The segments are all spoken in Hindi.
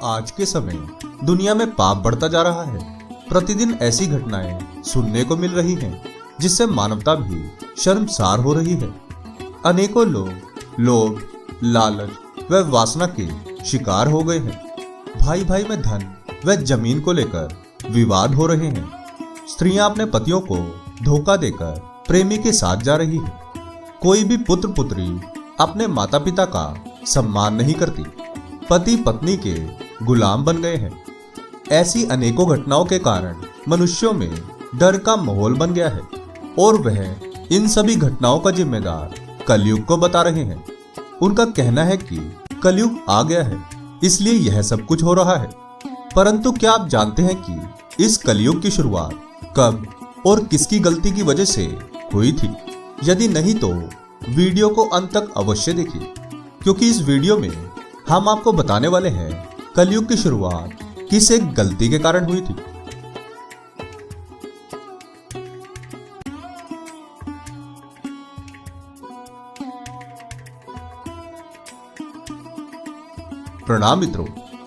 आज के समय दुनिया में पाप बढ़ता जा रहा है। प्रतिदिन ऐसी घटनाएं सुनने को मिल रही हैं जिससे मानवता भी शर्मसार हो रही है। अनेकों लोग लोभ, लालच व वासना के शिकार हो गए हैं। भाई भाई में धन व जमीन को लेकर विवाद हो रहे हैं। स्त्रियां अपने पतियों को धोखा देकर प्रेमी के साथ जा रही है। कोई भी पुत्र पुत्री अपने माता पिता का सम्मान नहीं करती। पति पत्नी के गुलाम बन गए हैं। ऐसी अनेकों घटनाओं के कारण मनुष्यों में डर का माहौल बन गया है और वह इन सभी घटनाओं का जिम्मेदार कलयुग को बता रहे हैं। उनका कहना है कि कलयुग आ गया है, इसलिए यह सब कुछ हो रहा है। परंतु क्या आप जानते हैं कि इस कलयुग की शुरुआत कब और किसकी गलती की वजह से हुई थी? यदि नहीं तो वीडियो को अंत तक अवश्य देखिए, क्योंकि इस वीडियो में हम आपको बताने वाले हैं कलयुग की शुरुआत किस एक गलती के कारण हुई थी। प्रणाम मित्रों,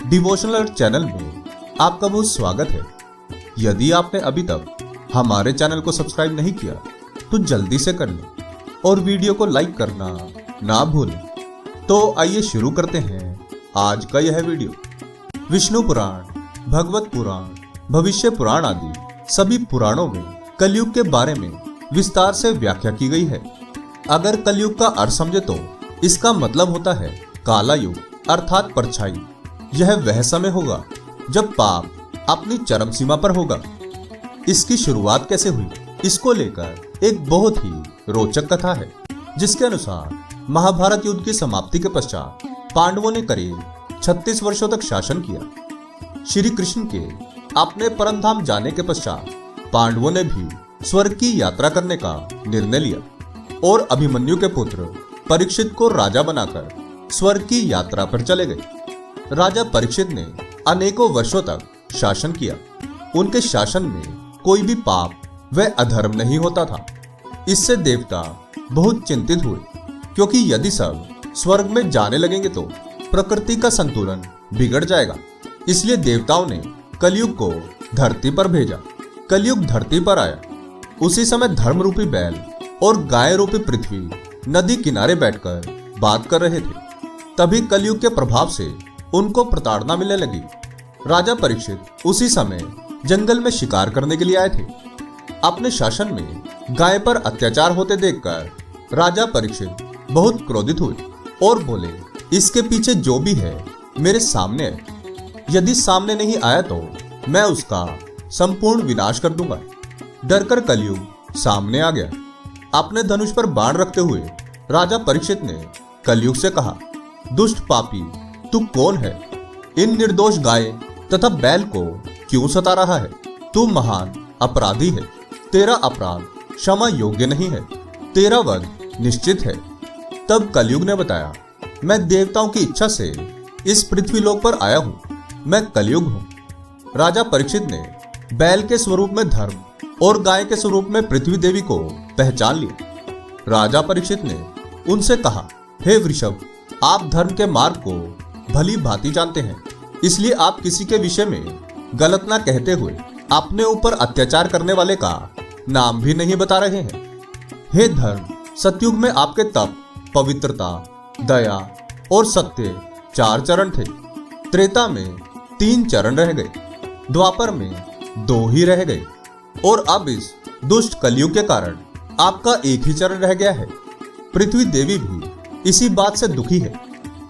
डिवोशनल चैनल में आपका बहुत स्वागत है। यदि आपने अभी तक हमारे चैनल को सब्सक्राइब नहीं किया तो जल्दी से कर लें और वीडियो को लाइक करना ना भूलें। तो आइए शुरू करते हैं आज का यह वीडियो। विष्णु पुराण, भगवत पुराण, भविष्य पुराण आदि सभी पुराणों में कलयुग के बारे में विस्तार से व्याख्या की गई है। अगर कलयुग का अर्थ समझे तो इसका मतलब होता है काला युग अर्थात परछाई। यह वह समय होगा जब पाप अपनी चरम सीमा पर होगा। इसकी शुरुआत कैसे हुई, इसको लेकर एक बहुत ही रोचक कथा है, जिसके अनुसार महाभारत युद्ध की समाप्ति के पश्चात पांडवों ने करीब 36 वर्षों तक शासन किया। श्री कृष्ण के अपने परम धाम जाने के पश्चात पांडवों ने भी स्वर्ग की यात्रा करने का निर्णय लिया और अभिमन्यु के पुत्र परीक्षित को राजा बनाकर स्वर्ग की यात्रा पर चले गए। राजा परीक्षित ने अनेकों वर्षों तक शासन किया। उनके शासन में कोई भी पाप व अधर्म नहीं होता था। इससे देवता बहुत चिंतित हुए, क्योंकि यदि सब स्वर्ग में जाने लगेंगे तो प्रकृति का संतुलन बिगड़ जाएगा। इसलिए देवताओं ने कलयुग को धरती पर भेजा। कलयुग धरती पर आया। उसी समय धर्म रूपी बैल और गाय रूपी पृथ्वी नदी किनारे बैठकर बात कर रहे थे। तभी कलयुग के प्रभाव से उनको प्रताड़ना मिलने लगी। राजा परीक्षित उसी समय जंगल में शिकार करने के लिए आए थे। अपने शासन में गाय पर अत्याचार होते देखकर राजा परीक्षित बहुत क्रोधित हुए और बोले, इसके पीछे जो भी है मेरे सामने है। यदि सामने नहीं आया तो मैं उसका संपूर्ण विनाश कर दूंगा। डरकर कलयुग सामने आ गया। अपने धनुष पर बाण रखते हुए राजा परीक्षित ने कलयुग से कहा, दुष्ट पापी, तू कौन है? इन निर्दोष गाय तथा बैल को क्यों सता रहा है? तू महान अपराधी है। तेरा अपराध क्षमा योग्य नहीं है। तेरा वध निश्चित है। तब कलयुग ने बताया, मैं देवताओं की इच्छा से इस पृथ्वी लोक पर आया हूं। मैं कलयुग हूं। राजा परीक्षित ने बैल के स्वरूप में धर्म और गाय के स्वरूप में पृथ्वी देवी को पहचान लिया। राजा परीक्षित ने उनसे कहा, हे वृषभ, आप धर्म के मार्ग को भली भांति जानते हैं, इसलिए आप किसी के विषय में गलत ना कहते हुए अपने ऊपर अत्याचार करने वाले का नाम भी नहीं बता रहे हैं। हे धर्म, सतयुग में आपके तप, पवित्रता, दया और सत्य 4 चरण थे। त्रेता में 3 चरण रह गए। द्वापर में 2 ही रह गए और अब इस दुष्ट कलयुग के कारण आपका एक ही चरण रह गया है। पृथ्वी देवी भी इसी बात से दुखी है।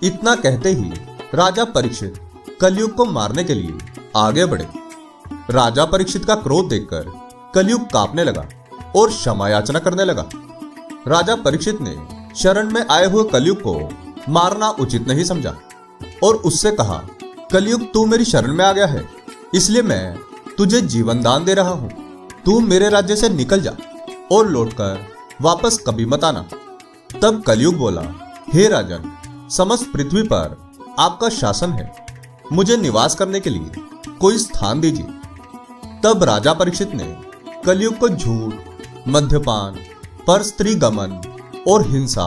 इतना कहते ही राजा परीक्षित कलयुग को मारने के लिए आगे बढ़े। राजा परीक्षित का क्रोध देखकर कलयुग कांपने लगा और क्षमा याचना करने लगा। राजा परीक्षित ने शरण में आए हुए कलयुग को मारना उचित नहीं समझा और उससे कहा, कलयुग तू मेरी शरण में आ गया है, इसलिए मैं तुझे जीवन दान दे रहा हूं। तू मेरे राज्य से निकल जा और लौटकर वापस कभी मत आना। तब कलयुग बोला, हे राजन, समस्त पृथ्वी पर आपका शासन है। मुझे निवास करने के लिए कोई स्थान दीजिए। तब राजा परीक्षित ने कलयुग को झूठ, मद्यपान, पर स्त्री गमन और हिंसा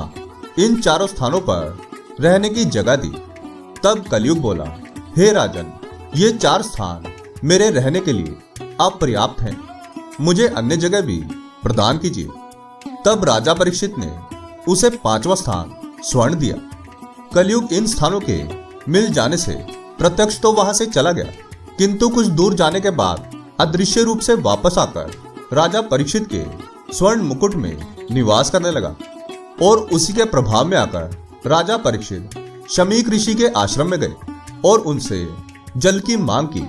इन 4 स्थानों पर रहने की जगह दी। तब कलयुग बोला, हे राजन, ये 4 स्थान मेरे रहने के लिए अपर्याप्त हैं, मुझे अन्य जगह भी प्रदान कीजिए। तब राजा परीक्षित ने उसे 5वां स्थान स्वर्ण दिया। कलयुग इन स्थानों के मिल जाने से प्रत्यक्ष तो वहां से चला गया, किंतु कुछ दूर जाने के बाद अदृश्य रूप से वापस आकर राजा परीक्षित के स्वर्ण मुकुट में निवास करने लगा और उसी के प्रभाव में आकर राजा परीक्षित शमीक ऋषि के आश्रम में गए और उनसे जल की मांग की,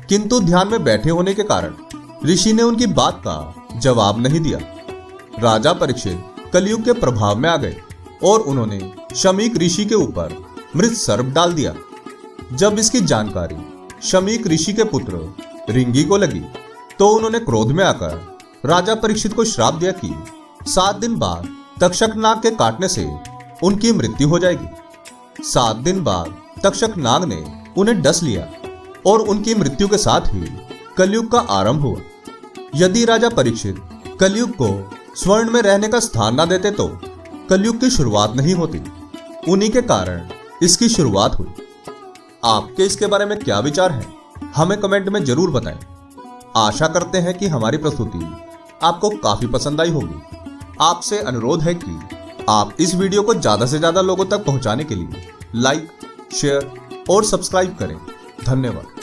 किंतु ध्यान में बैठे होने के कारण ऋषि ने उनकी बात का जवाब नहीं दिया। राजा परीक्षित कलयुग के प्रभाव में आ गए और उन्होंने शमीक ऋषि के ऊपर मृत सर्प डाल दिया। जब इसकी जानकारी शमीक ऋषि के पुत्र रिंगी को लगी तो उन्होंने क्रोध में आकर राजा परीक्षित को श्राप दिया कि 7 दिन बाद तक्षक नाग के काटने से उनकी मृत्यु हो जाएगी। 7 दिन बाद तक्षक नाग ने उन्हें डस लिया और उनकी मृत्यु के साथ ही कलयुग का आरंभ हुआ। यदि राजा परीक्षित कलयुग को स्वर्ण में रहने का स्थान न देते तो कलयुग की शुरुआत नहीं होती, उन्हीं के कारण इसकी शुरुआत हुई। आपके इसके बारे में क्या विचार है, हमें कमेंट में जरूर बताएं। आशा करते हैं कि हमारी प्रस्तुति आपको काफी पसंद आई होगी। आपसे अनुरोध है कि आप इस वीडियो को ज्यादा से ज्यादा लोगों तक पहुंचाने के लिए लाइक, शेयर और सब्सक्राइब करें। धन्यवाद।